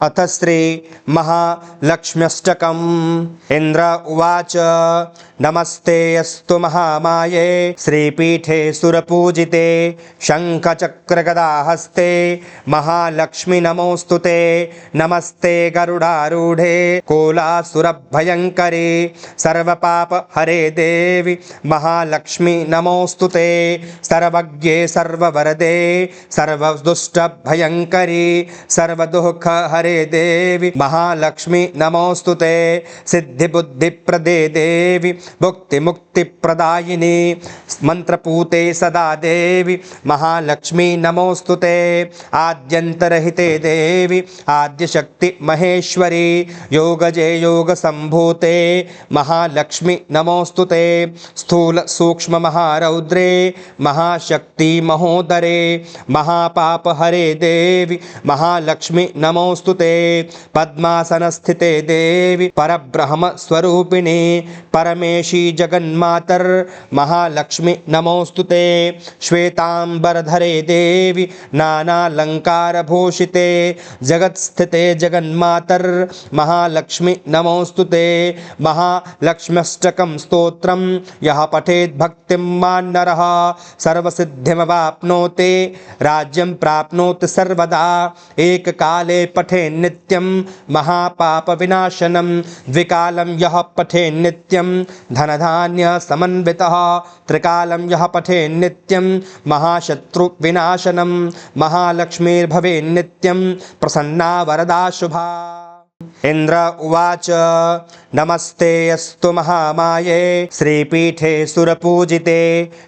अथ श्री महालक्ष्म्यष्टकम्। इंद्र उवाच नमस्ते अस्तु महामाये श्रीपीठे सुरपूजिते शङ्खचक्रगदाहस्ते महालक्ष्मी नमोस्तुते। नमस्ते गरुडारूढे कोलासुरभयङ्करे सर्वपापहरे देवी महालक्ष्मी नमोस्तुते। सर्वज्ञे सर्ववरदे सर्वदुष्टभयङ्करी सर्वदुःखहरे देवी महालक्ष्मी नमोस्तुते। सिद्धिबुद्धिप्रदे देवी भुक्तिमुक्तिप्रदायिनी मंत्रपूते सदा देवी महालक्ष्मी नमोस्तुते। आद्यन्तरहिते देवी आद्यशक्ति महेश्वरी योगजे योगसम्भूते महालक्ष्मी नमोस्तुते। स्थूल सूक्ष्म महारौद्रे महाशक्ति महोदरे महापापहरे देवी महालक्ष्मी नमोस्तुते। पद्मासनस्थिते देवी परब्रह्म स्वरूपिणी परमेशी जगन्मातर महालक्ष्मी नमोस्तुते। श्वेतांबरधरे देवी नानालंकारभूषिते जगत्स्थिते जगन्मातर महालक्ष्मी नमोस्तुते। महालक्ष्म्यष्टकं स्तोत्रं यः पठेत् भक्तिमान् नरः सर्वसिद्धिमवाप्नोति राज्यं प्राप्नोति सर्वदा। एककाले पठे नित्यं महापापविनाशनं द्विकालं यः पठे नित्यं धनधान्य समन्वितः त्रिकालं यः पठे नित्यं महाशत्रुविनाशनं महालक्ष्मीर्भवे नित्यं प्रसन्ना वरदा शुभा। इंद्र उवाच नमस्ते अस्तु महामाये श्रीपीठे सुरपूजिते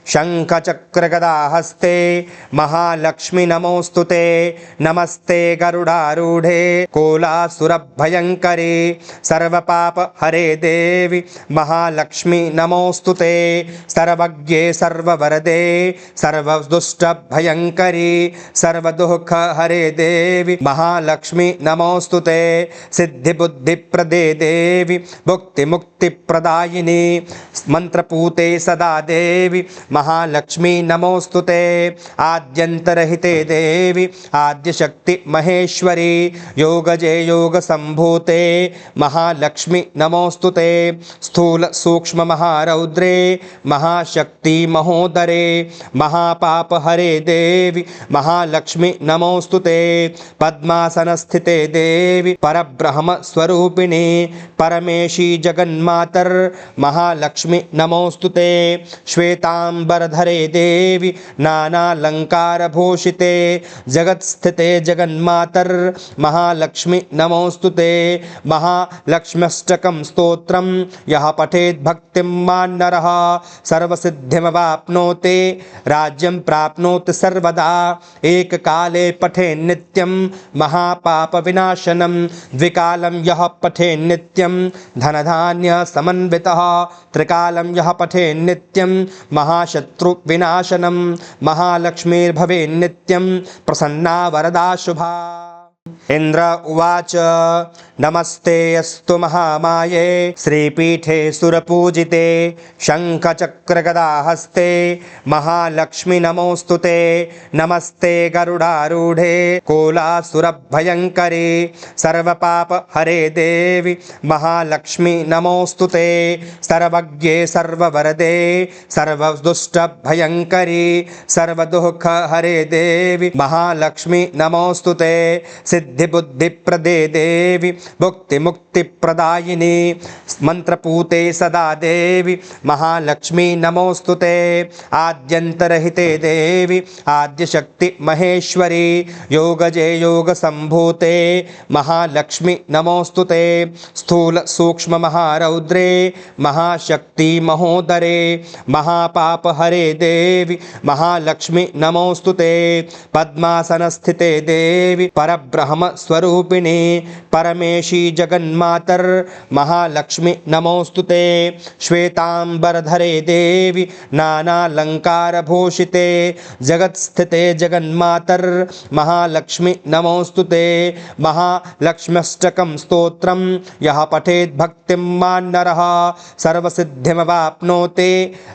शङ्खचक्रगदाहस्ते महालक्ष्मी नमोस्तुते। नमस्ते गरुडारूढे कोलासुरभयङ्करे सर्वपापहरे देवी महालक्ष्मी नमोस्तुते। सर्वज्ञे सर्ववरदे सर्वदुष्टभयङ्करी सर्वदुःखहरे देवी महालक्ष्मी नमोस्तुते। सिद्धिबुद्धिप्रदे देवी भुक्तिमुक्तिप्रदायिनी मंत्रपूते सदा देवी महालक्ष्मी नमोस्तुते। आद्यन्तरहिते देवी आद्यशक्ति महेश्वरी योगजे योगसम्भूते महालक्ष्मी नमोस्तुते। स्थूल सूक्ष्म महारौद्रे महाशक्ति महोदरे महापापहरे देवी महालक्ष्मी नमोस्तुते। पद्मासनस्थिते देवी परब्रह्म स्वरूपिणी परमेशी जगन्मातर महालक्ष्मी नमोस्तुते। श्वेतांबरधरे देवी नानालंकारभूषिते जगत्स्थिते जगन्मातर महालक्ष्मी नमोस्तुते। महालक्ष्म्यष्टकं स्तोत्रं यः पठेत् भक्तिमान् नरः सर्वसिद्धिमवाप्नोति राज्यं प्राप्नोति सर्वदा। एककाले पठे नित्यं महापापविनाशनं द्विकालं यः पठे नित्यं धनधान्य समन्वितः त्रिकालं यः पठे नित्यं महाशत्रुविनाशनं महालक्ष्मीर्भवे नित्यं प्रसन्ना वरदा शुभा। इंद्र उवाच नमस्ते अस्तु महामाये श्रीपीठे सुरपूजिते शङ्खचक्रगदाहस्ते महालक्ष्मी नमोस्तुते। नमस्ते गरुडारूढे कोलासुरभयङ्करे सर्वपापहरे देवी महालक्ष्मी नमोस्तुते। सर्वज्ञे सर्ववरदे सर्वदुष्टभयङ्करी सर्वदुःखहरे देवी महालक्ष्मी नमोस्तुते। सिद्धिबुद्धिप्रदे देवी भुक्तिमुक्तिप्रदायिनी मंत्रपूते सदा देवी महालक्ष्मी नमोस्तुते। आद्यन्तरहिते देवी आद्यशक्ति महेश्वरी योगजे योगसम्भूते महालक्ष्मी नमोस्तुते। स्थूल सूक्ष्म महारौद्रे महाशक्ति महोदरे महापापहरे देवी महालक्ष्मी नमोस्तुते। पद्मासनस्थिते देवी परब्रह्म स्वरूपिणी परमेशी जगन्मातर महालक्ष्मी नमोस्तुते। श्वेतांबरधरे देवी नानालंकारभूषिते जगत्स्थिते जगन्मातर महालक्ष्मी नमोस्तुते। महालक्ष्म्यष्टकं स्तोत्रं यः पठेत् भक्तिमान् नरः सर्वसिद्धिमवाप्नोति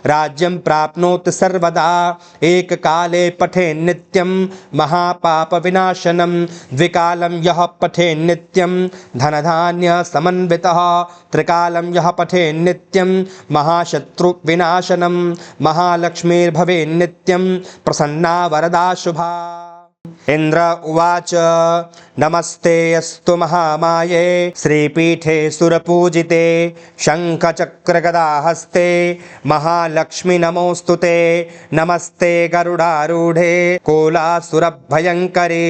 राज्यं प्राप्नोति सर्वदा। एककाले पठे नित्यं महापापविनाशनं द्विकाल द्विकालं यः पठेन्नित्यं धनधान्यसमन्वितः त्रिकालं यः पठेन्नित्यं महाशत्रुविनाशनं महालक्ष्मीर्भवेन्नित्यं प्रसन्ना वरदा शुभा। इंद्र उवाच नमस्ते अस्तु महामाये श्रीपीठे सुरपूजिते शङ्खचक्रगदाहस्ते महालक्ष्मी नमोस्तुते नमस्ते गरुडारूढे कोलासुरभयङ्करे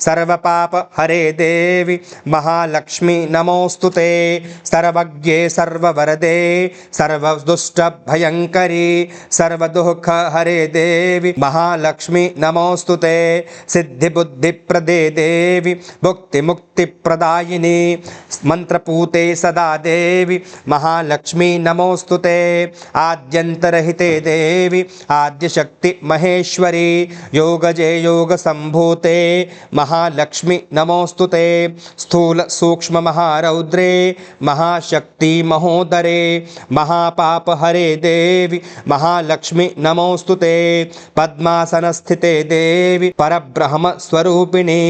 सर्वपापहरे देवी महालक्ष्मी नमोस्तुते सर्वज्ञे सर्ववरदे सर्वदुष्टभयङ्करी सर्वदुःखहरे देवी महालक्ष्मी नमोस्तुते सिद्धिबुद्धिप्रदे देवी भुक्तिमुक्तिप्रदायिनी मंत्रपूते सदा देवी महालक्ष्मी नमोस्तुते आद्यन्तरहिते देवी आद्यशक्ति महेश्वरी योगजे योगसम्भूते महालक्ष्मी नमोस्तुते स्थूल सूक्ष्म महारौद्रे महाशक्ति महोदरे महापापहरे देवी महालक्ष्मी नमोस्तुते पद्मासनस्थिते देवी परब्रह्म स्वरूपिणी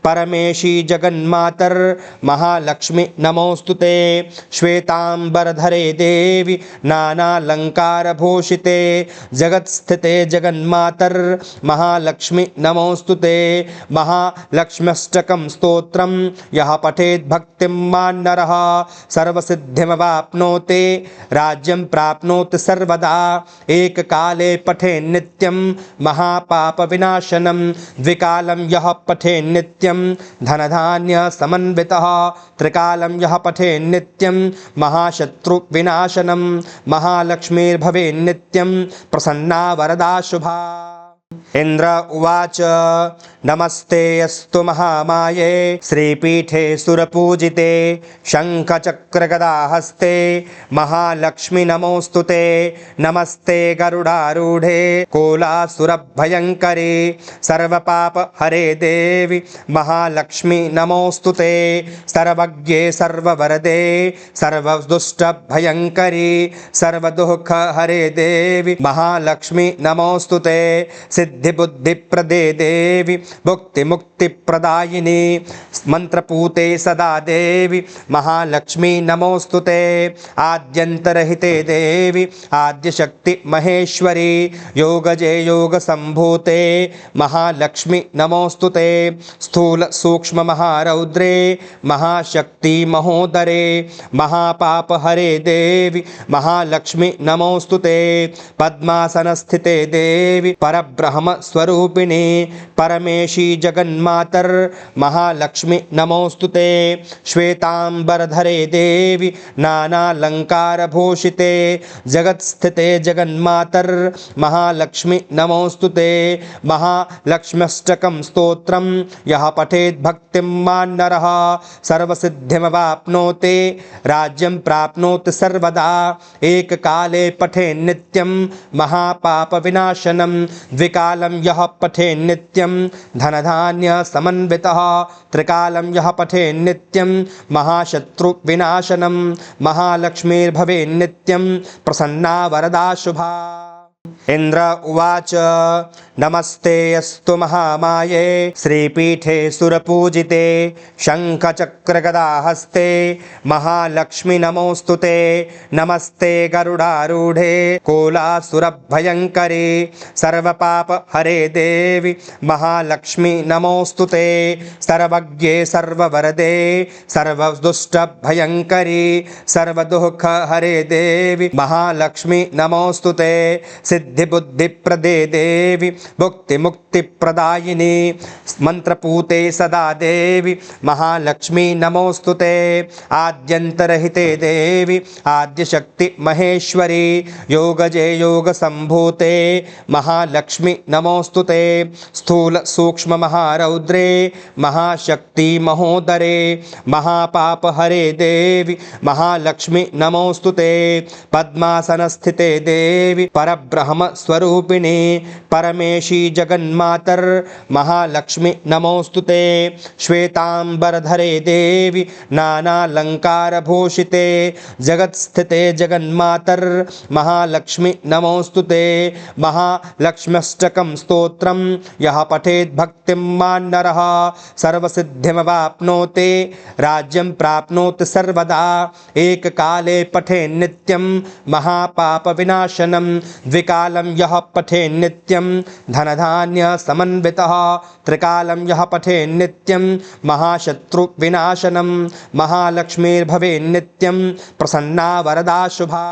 परमेशी जगन्मातर महालक्ष्मी नमोस्तुते श्वेतांबरधरे देवी नानालंकारभूषिते जगत्स्थिते जगन्मातर महालक्ष्मी नमोस्तुते महालक्ष्म्यष्टकं स्तोत्रं यः पठेत् भक्तिं मान्नरः सर्वसिद्धिमवाप्नोति राज्यं प्राप्नोति सर्वदा एककाले पठेन् नित्यं महापापविनाशनं द्विकालं यः पठेन् नित्यं धनधान्यसमन्वितः त्रिकालं यः पठेन् नित्यं महाशत्रुविनाशनं महालक्ष्मीर्भवेन्नित्यं प्रसन्ना वरदा शुभा। इंद्र उवाच नमस्ते अस्तु महामाये श्रीपीठे सुरपूजिते शङ्खचक्रगदाहस्ते महालक्ष्मी नमोस्तुते नमस्ते गरुडारूढे कोलासुरभयङ्करे सर्वपापहरे देवी महालक्ष्मी नमोस्तुते सर्वज्ञे सर्ववरदे सर्वदुष्टभयङ्करी सर्वदुःखहरे देवी महालक्ष्मी नमोस्तुते सिद्धिबुद्धिप्रदे देवी भुक्तिमुक्तिप्रदायिनी मंत्रपूते सदा देवी महालक्ष्मी नमोस्तुते आद्यन्तरहिते देवी आद्यशक्ति महेश्वरी योगजे योगसम्भूते महालक्ष्मी नमोस्तुते स्थूल सूक्ष्म महारौद्रे महाशक्ति महोदरे महापापहरे देवी महालक्ष्मी नमोस्तुते पद्मासनस्थिते देवी परब्रह्म स्वरूपिणी परमेशी जगन्मातर महालक्ष्मी नमोस्तुते श्वेतांबरधरे देवी नानालंकारभूषिते जगत्स्थिते जगन्मातर महालक्ष्मी नमोस्तुते महालक्ष्म्यष्टकं स्तोत्रं यः पठेत् भक्तिं मान्नरः सर्वसिद्धिमवाप्नोति राज्यं प्राप्नोति सर्वदा एककाले पठेन् नित्यं महापापविनाशनं द्विकालं यः पठेन् नित्यं धनधान्यसमन्वितः त्रिकालं यः पठेन् नित्यं महाशत्रुविनाशनं महालक्ष्मीर्भवेन्नित्यं प्रसन्ना वरदा शुभा। इंद्र उवाच नमस्ते अस्तु महामाये श्रीपीठे सुरपूजिते शङ्खचक्रगदाहस्ते महालक्ष्मी नमोस्तुते नमस्ते गरुडारूढे कोलासुरभयङ्करे सर्वपापहरे देवी महालक्ष्मी नमोस्तुते सर्वज्ञे सर्ववरदे सर्वदुष्टभयङ्करी सर्वदुःखहरे देवी महालक्ष्मी नमोस्तुते सिद्धिबुद्धिप्रदे देवी भुक्तिमुक्तिप्रदायिनी मंत्रपूते सदा देवी महालक्ष्मी नमोस्तुते आद्यन्तरहिते देवी आद्यशक्ति महेश्वरी योगजे योगसम्भूते महालक्ष्मी नमोस्तुते स्थूल सूक्ष्म महारौद्रे महाशक्ति महोदरे महापापहरे देवी महालक्ष्मी नमोस्तुते पद्मासनस्थिते देवी परब्रह्म स्वरूपिणी परमेश परमेशी जगन्मातर महालक्ष्मी नमोस्तुते। श्वेतांबरधरे देवी नानालंकारभूषिते जगत्स्थिते जगन्मातर महालक्ष्मी नमोस्तुते। महालक्ष्म्यष्टकं स्तोत्रं यः पठेत् भक्तिमान् नरः सर्वसिद्धिमवाप्नोति राज्यं प्राप्नोति सर्वदा। एककाले पठे नित्यं महापापविनाशनं द्विकालं यः पठे नित्यं धनधान्य समन्वितः। त्रिकालं यः पठे नित्यं महाशत्रुविनाशनं महालक्ष्मीर्भवे नित्यं प्रसन्ना वरदा शुभा।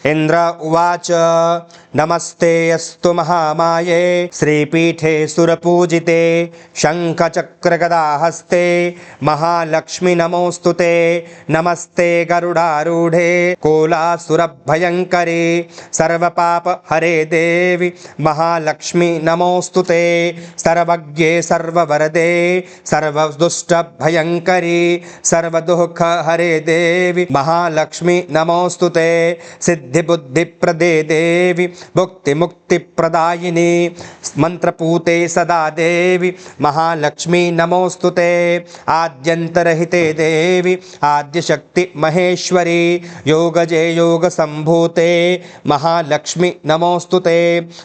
इंद्र उवाच नमस्ते अस्तु महामाये श्रीपीठे सुरपूजिते शंखचक्रगदाहस्ते महालक्ष्मी नमोस्तुते। नमस्ते गरुडारूढे कोलासुरभयंकरे सर्वपाप हरे देवी महालक्ष्मी नमोस्तुते। सर्वज्ञे सर्ववरदे सर्वदुष्टभयंकरी सर्वदुःख हरे देवी महालक्ष्मी नमोस्तुते। सिद्धिबुद्धिप्रदे देवी भुक्तिमुक्तिप्रदायिनी मंत्रपूते सदा देवी महालक्ष्मी नमोस्तुते। आद्यंतरहिते देवी आद्यशक्ति महेश्वरी योगजे योगसंभूते महालक्ष्मी नमोस्तुते।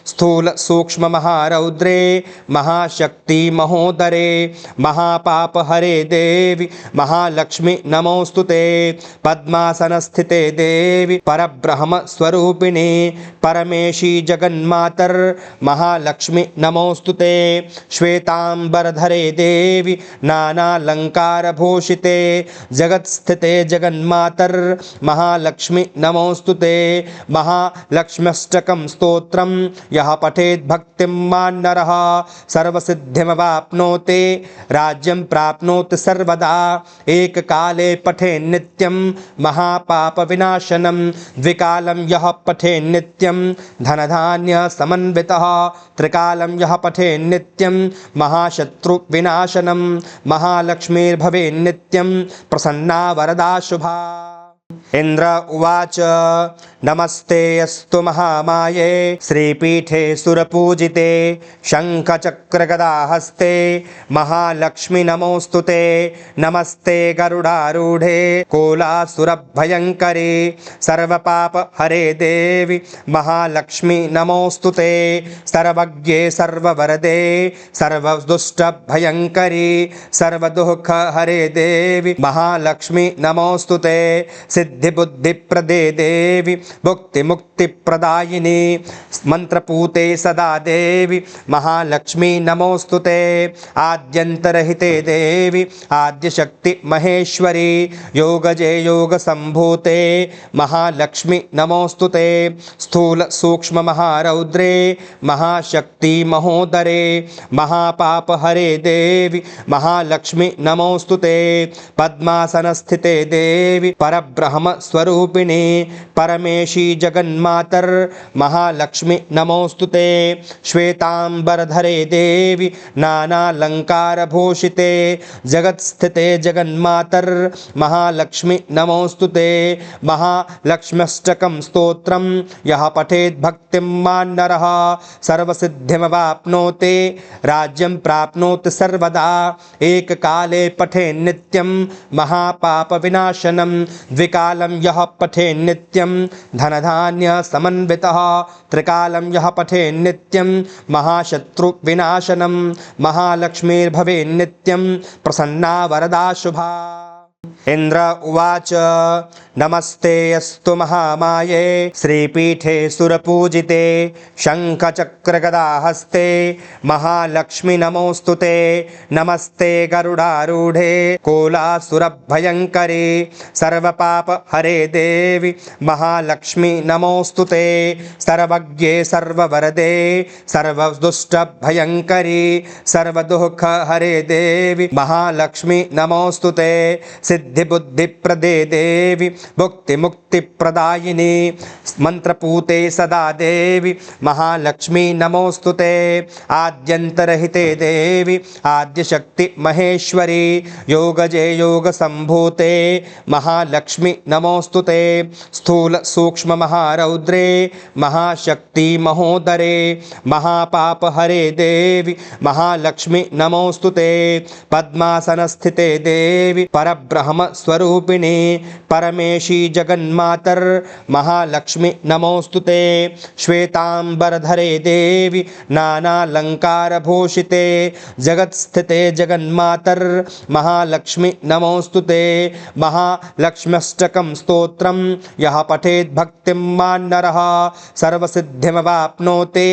स्थूल सूक्ष्म महारौद्रे महाशक्ति महोदरे महापाप हरे देवी महालक्ष्मी नमोस्तुते। पद्मासनस्थिते देवी परब्रह्म स्वरूपिणी परमेशी जगन्मातर महालक्ष्मी नमोस्तुते। श्वेतांबरधरे देवी नानालंकारभूषिते जगत्स्थिते जगन्मातर महालक्ष्मी नमोस्तुते। महालक्ष्म्यष्टकं स्तोत्रं यः पठेत् भक्तिमान् नरः सर्वसिद्धिमवाप्नोति राज्यं प्राप्नोति सर्वदा। एककाले पठे नित्यं महापापविनाशनं द्विकालं यः पठे नित्यं धनधान्य समन्वितः। त्रिकालं यः पठे नित्यं महाशत्रुविनाशनं महालक्ष्मीर्भवे नित्यं प्रसन्ना वरदा शुभा। इंद्र उवाच नमस्ते अस्तु महामाये श्रीपीठे सुरपूजिते शंखचक्रगदाहस्ते महालक्ष्मी नमोस्तुते। नमस्ते गरुडारूढे कोलासुरभयंकरे सर्वपाप हरे देवी महालक्ष्मी नमोस्तुते। सर्वज्ञे सर्ववरदे सर्वदुष्टभयंकरी सर्वदुःख हरे देवी महालक्ष्मी नमोस्तुते। सिद्धिबुद्धिप्रदे देवी भुक्तिमुक्तिप्रदायिनी मंत्रपूते सदा देवी महालक्ष्मी नमोस्तुते। आद्यंतरहिते देवी आद्यशक्ति महेश्वरी योगजे योगसंभूते महालक्ष्मी नमोस्तुते। स्थूल सूक्ष्म महारौद्रे महाशक्ति महोदरे महापाप हरे देवी महालक्ष्मी नमोस्तुते। पद्मासनस्थिते देवी परब्रह्म स्वरूपिणी परमेशी जगन्मातर महालक्ष्मी नमोस्तुते। श्वेतांबरधरे देवी नानालंकारभूषिते जगत्स्थिते जगन्मातर महालक्ष्मी नमोस्तुते। महालक्ष्म्यष्टकं स्तोत्रं यः पठेत् भक्तिमान् नरः सर्वसिद्धिमवाप्नोति राज्यं प्राप्नोति सर्वदा। एककाले पठे नित्यं महापापविनाशनं द्विकालं यः पठे नित्यं धनधान्य समन्वितः। त्रिकालं यः पठे नित्यं महाशत्रुविनाशनं महालक्ष्मीर्भवे नित्यं प्रसन्ना वरदा शुभा। इंद्र उवाच नमस्ते अस्तु महामाये श्रीपीठे सुरपूजिते शंखचक्रगदाहस्ते महालक्ष्मी नमोस्तुते। नमस्ते गरुडारूढे कोलासुरभयंकरे सर्वपाप हरे देवी महालक्ष्मी नमोस्तुते। सर्वज्ञे सर्ववरदे सर्वदुष्टभयंकरी सर्वदुःख हरे देवी महालक्ष्मी नमोस्तुते। सिद्धिबुद्धिप्रदे देवी भुक्तिमुक्तिप्रदायिनी मंत्रपूते सदा देवी महालक्ष्मी नमोस्तुते। आद्यंतरहिते देवी आद्यशक्ति महेश्वरी योगजे योग संभूते महालक्ष्मी नमोस्तुते। स्थूल सूक्ष्म महारौद्रे महाशक्ति महोदरे महापाप हरे देवी महालक्ष्मी नमोस्तुते। पद्मासन स्थिते देवी परब्रह्म स्वरूपिणी परमेशी जगन्मातर महालक्ष्मी नमोस्तुते। श्वेतांबरधरे देवी नानालंकार भूषिते जगत्स्थिते जगन्मातर महालक्ष्मी नमोस्तुते। महालक्ष्म्यष्टकं स्तोत्रं यः पठेत् भक्तिमान् नरः सर्वसिद्धिमवाप्नोति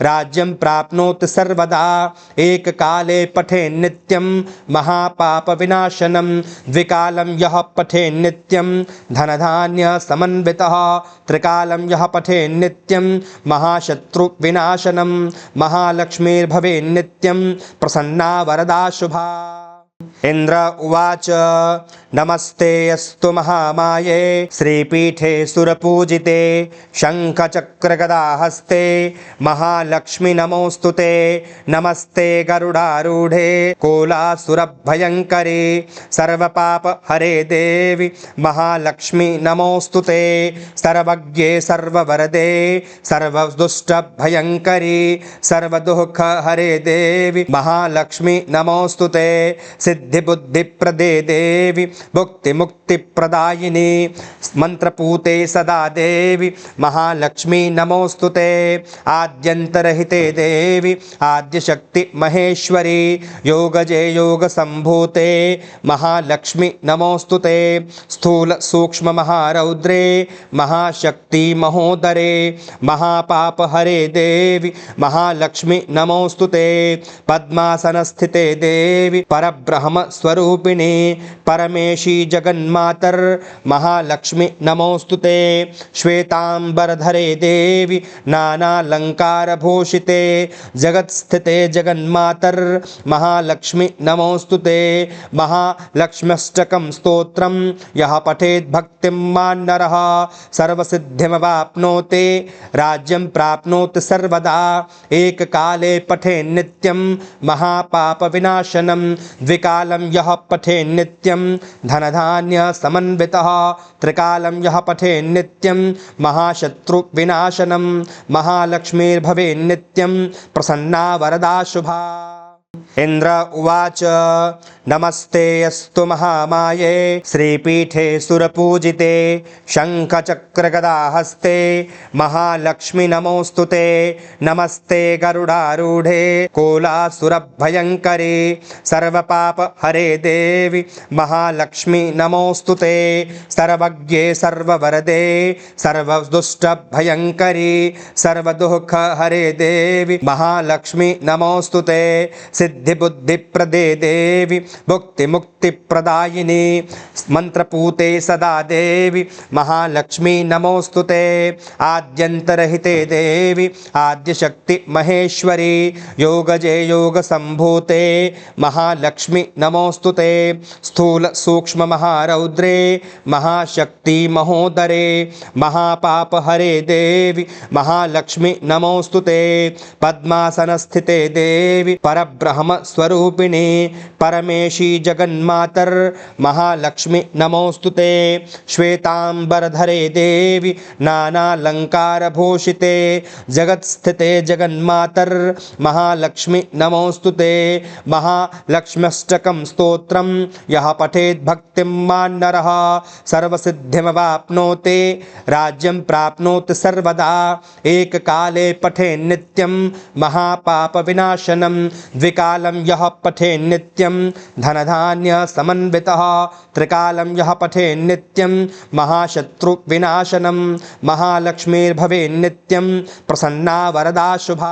राज्यं प्राप्नोति सर्वदा। एककाले पठेन् नित्यं महापापविनाशनं द्विकालं यः पठेन् नित्यं धनधान्य समन्वितः त्रिकालं यः पठेन् नित्यं महाशत्रुविनाशनं महालक्ष्मीर्भवेन् नित्यं प्रसन्ना वरदा शुभा। इंद्र उवाच नमस्ते अस्तु महामाये श्रीपीठे सुरपूजिते शंखचक्रगदाहस्ते महालक्ष्मी नमोस्तुते। नमस्ते गरुडारूढे कोलासुरभयंकरे सर्वपाप हरे देवी महालक्ष्मी नमोस्तुते। सर्वज्ञे सर्ववरदे सर्वदुष्टभयंकरी सर्वदुःख हरे देवी महालक्ष्मी नमोस्तुते। सिद्धि बुद्धि प्रदे देवी भुक्ति मुक्ति प्रदायिनी मंत्रपूते सदा देवी महालक्ष्मी नमोस्तुते। आद्यंतरहिते देवी आद्यशक्ति महेश्वरी योगजे योग संभूते महालक्ष्मी नमोस्तुते। स्थूल सूक्ष्म महारौद्रे महाशक्ति महोदरे महापाप हरे देवी महालक्ष्मी नमोस्तुते। पद्मासन स्थिते देवी परब्रह्म स्वरूपिणी परमेशी जगन्मातर महालक्ष्मी नमोस्तुते। श्वेतांबरधरे देवी नानालंकार भूषिते जगत्स्थिते जगन्मातर महालक्ष्मी नमोस्तुते। महालक्ष्म्यष्टकं स्तोत्रं यः पठेत् भक्तिमान् नरः सर्वसिद्धिमवाप्नोति राज्यं प्राप्नोति सर्वदा। एककाले पठेन् नित्यं महापापविनाशनं द्विकालं यः पठेन् नित्यं धनधान्य समन्वितः त्रिकालं यः पठेन् नित्यं महाशत्रुविनाशनं महालक्ष्मीर्भवेन् नित्यं प्रसन्ना वरदा शुभा। इंद्र उवाच नमस्ते अस्तु महामाये श्रीपीठे सुरपूजिते शंखचक्रगदाहस्ते महालक्ष्मी नमोस्तुते। नमस्ते गरुडारूढे कोलासुरभयंकरे सर्वपाप हरे देवी महालक्ष्मी नमोस्तुते। सर्वज्ञे सर्ववरदे सर्वदुष्टभयंकरी सर्वदुःख हरे देवी महालक्ष्मी नमोस्तुते। सिद्धि बुद्धि प्रदे देवी भुक्ति मुक्ति प्रदायिनी मंत्रपूते सदा देवी महालक्ष्मी नमोस्तुते। आद्यंतरहिते देवी आद्यशक्ति महेश्वरी योगजे योग संभूते महालक्ष्मी नमोस्तुते। स्थूल सूक्ष्म महारौद्रे महाशक्ति महोदरे महापाप हरे देवी महालक्ष्मी नमोस्तुते। पद्मासन स्थिते देवी परब्रह्म स्वरूपिणी परमेशी जगन्मातर महालक्ष्मी नमोस्तुते। श्वेतांबरधरे देवी नानालंकार भूषिते जगत्स्थिते जगन्मातर महालक्ष्मी नमोस्तुते। महालक्ष्म्यष्टकं स्तोत्रं यः पठेत् भक्तिमान् नरः सर्वसिद्धिमवाप्नोति राज्यं प्राप्नोति सर्वदा। एककाले पठेन् नित्यं महापापविनाशनं द्विकालं यः पठेन् नित्यं धनधान्य समन्वितः त्रिकालं यः पठेन् नित्यं महाशत्रुविनाशनं महालक्ष्मीर्भवेन् नित्यं प्रसन्ना वरदा शुभा।